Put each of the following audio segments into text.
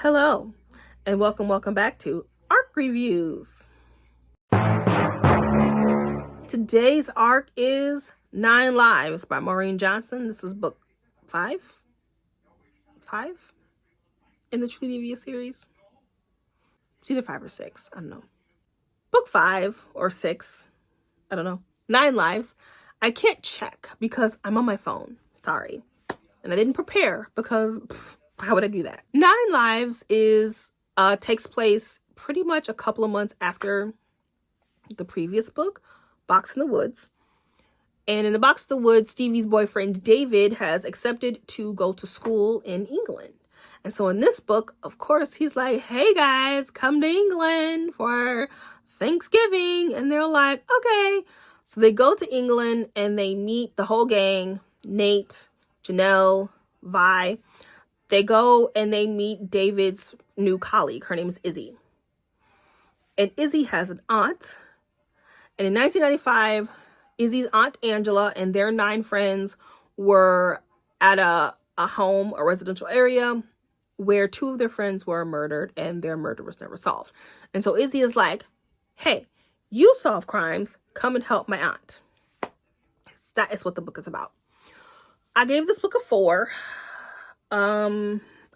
Hello, and welcome back to ARC Reviews. Today's ARC is 9 Lives by Maureen Johnson. This is book 5 in the Truly Devious Series. It's either 5 or 6, I don't know. Book 5 or 6, I don't know. 9 Lives. I can't check because I'm on my phone. Sorry. And I didn't prepare because how would I do that? 9 Lives takes place pretty much a couple of months after the previous book, Box in the Woods. And in the Box in the Woods, Stevie's boyfriend David has accepted to go to school in England. And so in this book, of course, he's like, hey guys, come to England for Thanksgiving. And they're like, okay. So they go to England and they meet the whole gang, Nate, Janelle, Vi. They go and they meet David's new colleague. Her name is Izzy. And Izzy has an aunt. And in 1995, Izzy's aunt Angela and their 9 friends were at a home, a residential area, where 2 of their friends were murdered and their murder was never solved. And so Izzy is like, hey, you solve crimes, come and help my aunt. That is what the book is about. I gave this book a 4.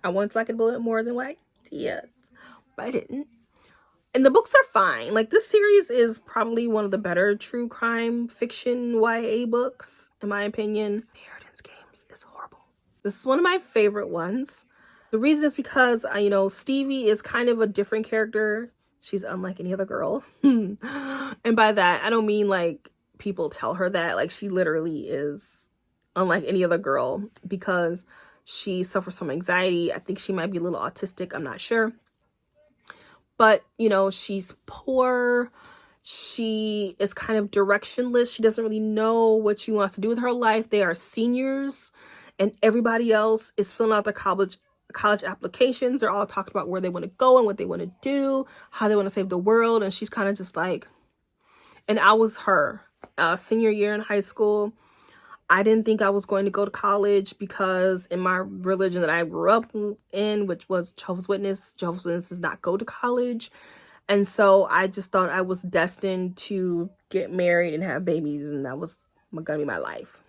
I wanted to like it a little bit more than what I did, but I didn't. And the books are fine. Like, this series is probably one of the better true crime fiction YA books, in my opinion. Inheritance Games is horrible. This is one of my favorite ones. The reason is because, Stevie is kind of a different character. She's unlike any other girl. And by that, I don't mean like people tell her that. Like, she literally is unlike any other girl because she suffers from anxiety. I think she might be a little autistic. I'm not sure. But, she's poor. She is kind of directionless. She doesn't really know what she wants to do with her life. They are seniors and everybody else is filling out their college applications. They're all talking about where they want to go and what they want to do, how they want to save the world. And she's kind of just like, and I was her senior year in high school. I didn't think I was going to go to college because in my religion that I grew up in, which was Jehovah's Witnesses does not go to college. And so I just thought I was destined to get married and have babies, and that was going to be my life.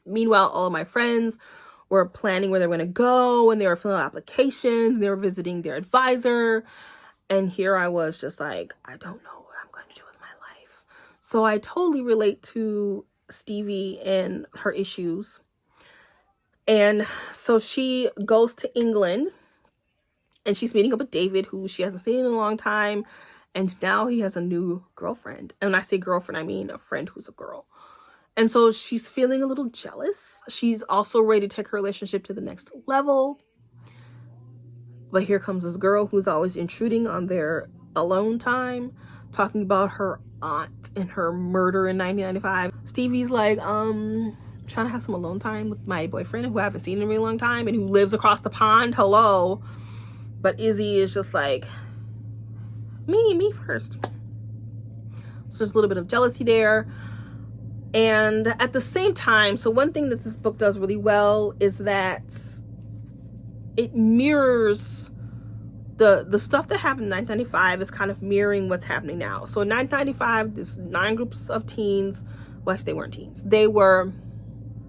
Meanwhile, all of my friends were planning where they were going to go, and they were filling out applications, and they were visiting their advisor. And here I was just like, I don't know what I'm going to do with my life. So I totally relate to Stevie and her issues. And so she goes to England and she's meeting up with David, who she hasn't seen in a long time, and now he has a new girlfriend. And when I say girlfriend, I mean a friend who's a girl. And so she's feeling a little jealous. She's also ready to take her relationship to the next level. But here comes this girl who's always intruding on their alone time, talking about her aunt and her murder in 1995. Stevie's like, trying to have some alone time with my boyfriend who I haven't seen in a really long time and who lives across the pond. Hello. But Izzy is just like, me first. So there's a little bit of jealousy there. And at the same time, so one thing that this book does really well is that it mirrors the stuff that happened in 1995 is kind of mirroring what's happening now. So in 1995, there's 9 groups of teens. Well, actually, they weren't teens.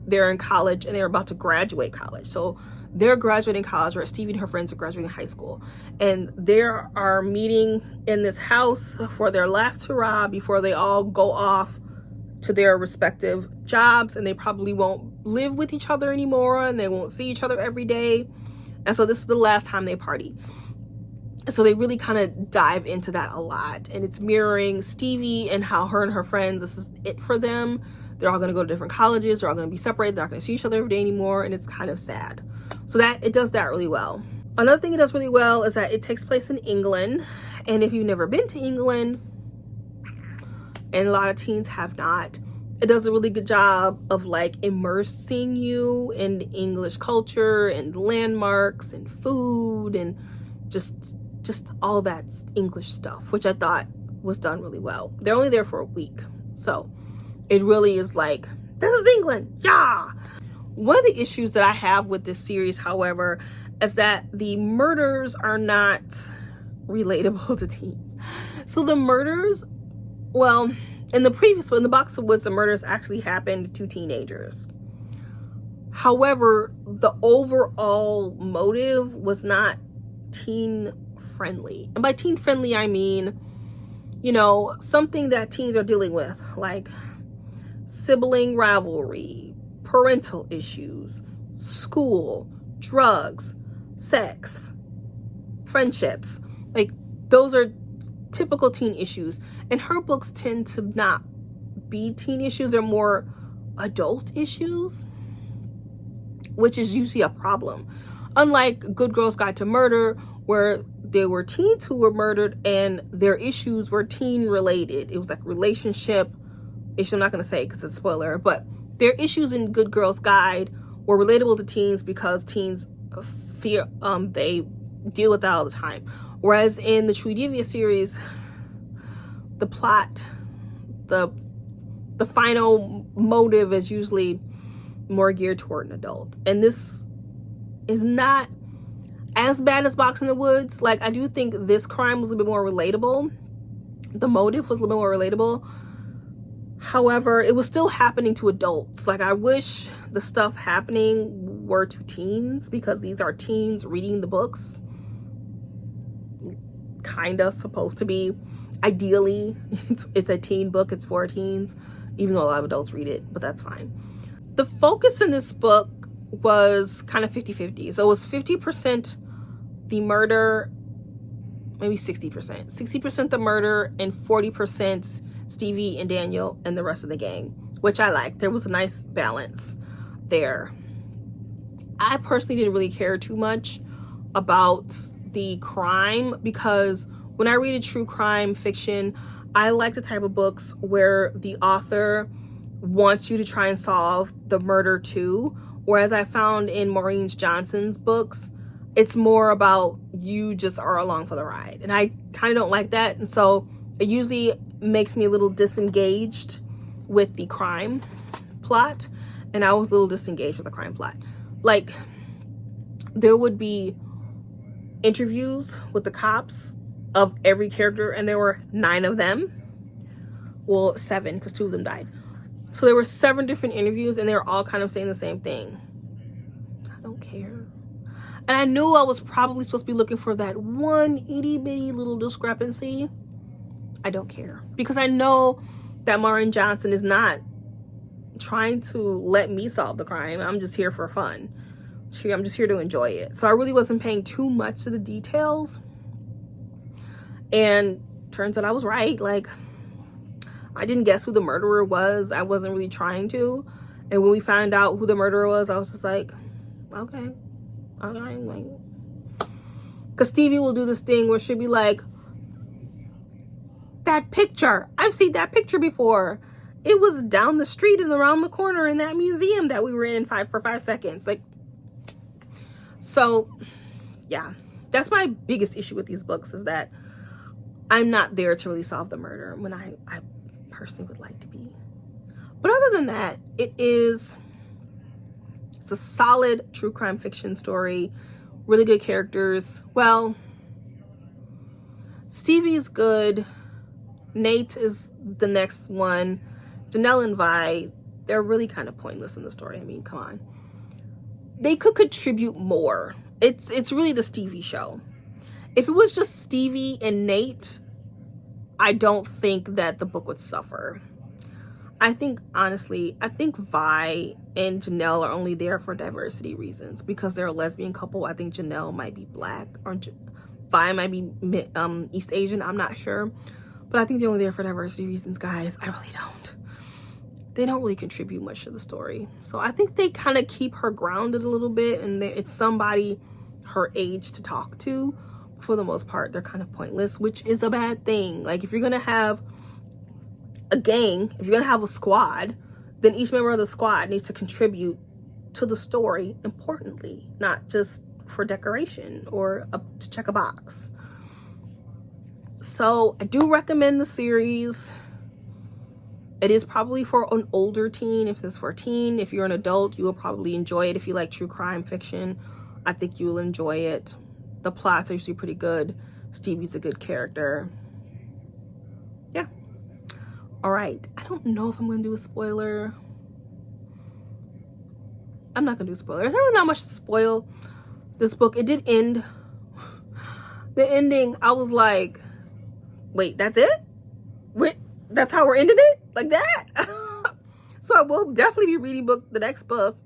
They're in college and they're about to graduate college. So they're graduating college, where Stevie and her friends are graduating high school. And they are meeting in this house for their last hurrah before they all go off to their respective jobs. And they probably won't live with each other anymore, and they won't see each other every day. And so this is the last time they party. So they really kind of dive into that a lot. And it's mirroring Stevie and how her and her friends, this is it for them. They're all going to go to different colleges. They're all going to be separated. They're not going to see each other every day anymore. And it's kind of sad. So that it does that really well. Another thing it does really well is that it takes place in England. And if you've never been to England, and a lot of teens have not, it does a really good job of like immersing you in English culture and landmarks and food and just all that English stuff, which I thought was done really well. They're only there for a week, so it really is like, this is England, yeah. One of the issues that I have with this series, however, is that the murders are not relatable to teens. So the murders, well, in the previous one, in the Box of Woods, the murders actually happened to teenagers. However, the overall motive was not teen friendly. And by teen friendly, I mean, you know, something that teens are dealing with, like sibling rivalry, parental issues, school, drugs, sex, friendships. Like, those are typical teen issues. And her books tend to not be teen issues, they're more adult issues, which is usually a problem. Unlike Good Girl's Guide to Murder, where there were teens who were murdered and their issues were teen related. It was like relationship issue. I'm not going to say because it's a spoiler, but their issues in Good Girl's Guide were relatable to teens because teens fear, they deal with that all the time. Whereas in the Truly Devious series, the plot, the final motive is usually more geared toward an adult. And this is not as bad as Box in the Woods. Like, I do think this crime was a little bit more relatable. The motive was a little bit more relatable. However, it was still happening to adults. Like, I wish the stuff happening were to teens, because these are teens reading the books. Kind of supposed to be. Ideally, it's a teen book. It's for teens, even though a lot of adults read it, but that's fine. The focus in this book was kind of 50-50. So it was 50% the murder, maybe 60%. 60% the murder and 40% Stevie and Daniel and the rest of the gang, which I liked. There was a nice balance there. I personally didn't really care too much about the crime, because when I read a true crime fiction, I like the type of books where the author wants you to try and solve the murder too. Whereas I found in Maureen Johnson's books, it's more about you just are along for the ride. And I kind of don't like that. And so it usually makes me a little disengaged with the crime plot. And I was a little disengaged with the crime plot. Like, there would be interviews with the cops of every character, and there were 9 of them. Well, 7, because 2 of them died. So there were 7 different interviews, and they were all kind of saying the same thing. I don't care. And I knew I was probably supposed to be looking for that one itty bitty little discrepancy. I don't care, because I know that Maureen Johnson is not trying to let me solve the crime. I'm just here for fun. I'm just here to enjoy it. So I really wasn't paying too much to the details. And turns out I was right. Like, I didn't guess who the murderer was. I wasn't really trying to. And when we found out who the murderer was, I was just like, okay. Like, because Stevie will do this thing where she'll be like, that picture, I've seen that picture before. It was down the street and around the corner in that museum that we were in for 5 seconds. Like, so yeah, that's my biggest issue with these books, is that I'm not there to really solve the murder when I personally would like to be. But other than that, it's a solid true crime fiction story. Really good characters. Well, Stevie is good. Nate is the next one. Janelle and Vi, they're really kind of pointless in the story. I mean, come on. They could contribute more. It's really the Stevie show. If it was just Stevie and Nate, I don't think that the book would suffer. I think, honestly, Vi and Janelle are only there for diversity reasons, because they're a lesbian couple. I think Janelle might be black, or Vi might be East Asian. I'm not sure. But I think they're only there for diversity reasons, guys. I really don't. They don't really contribute much to the story. So I think they kind of keep her grounded a little bit, and it's somebody her age to talk to. For the most part, they're kind of pointless, which is a bad thing. Like, if you're gonna have a gang, if you're gonna have a squad, then each member of the squad needs to contribute to the story importantly, not just for decoration or to check a box. So I do recommend the series. It is probably for an older teen. If it's for a teen, if you're an adult, you will probably enjoy it if you like true crime fiction. I think you'll enjoy it. The plot's usually pretty good. Stevie's a good character. Yeah. All right. I don't know if I'm going to do a spoiler. I'm not going to do a spoiler. There's really not much to spoil this book. It did end. The ending, I was like, wait, that's it? Wait, that's how we're ending it? Like that? So I will definitely be reading the next book.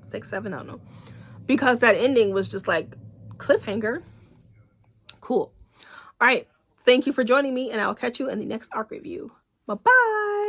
6, 7, I don't know. Because that ending was just like cliffhanger. Cool. All right. Thank you for joining me, and I'll catch you in the next arc review. Bye-bye.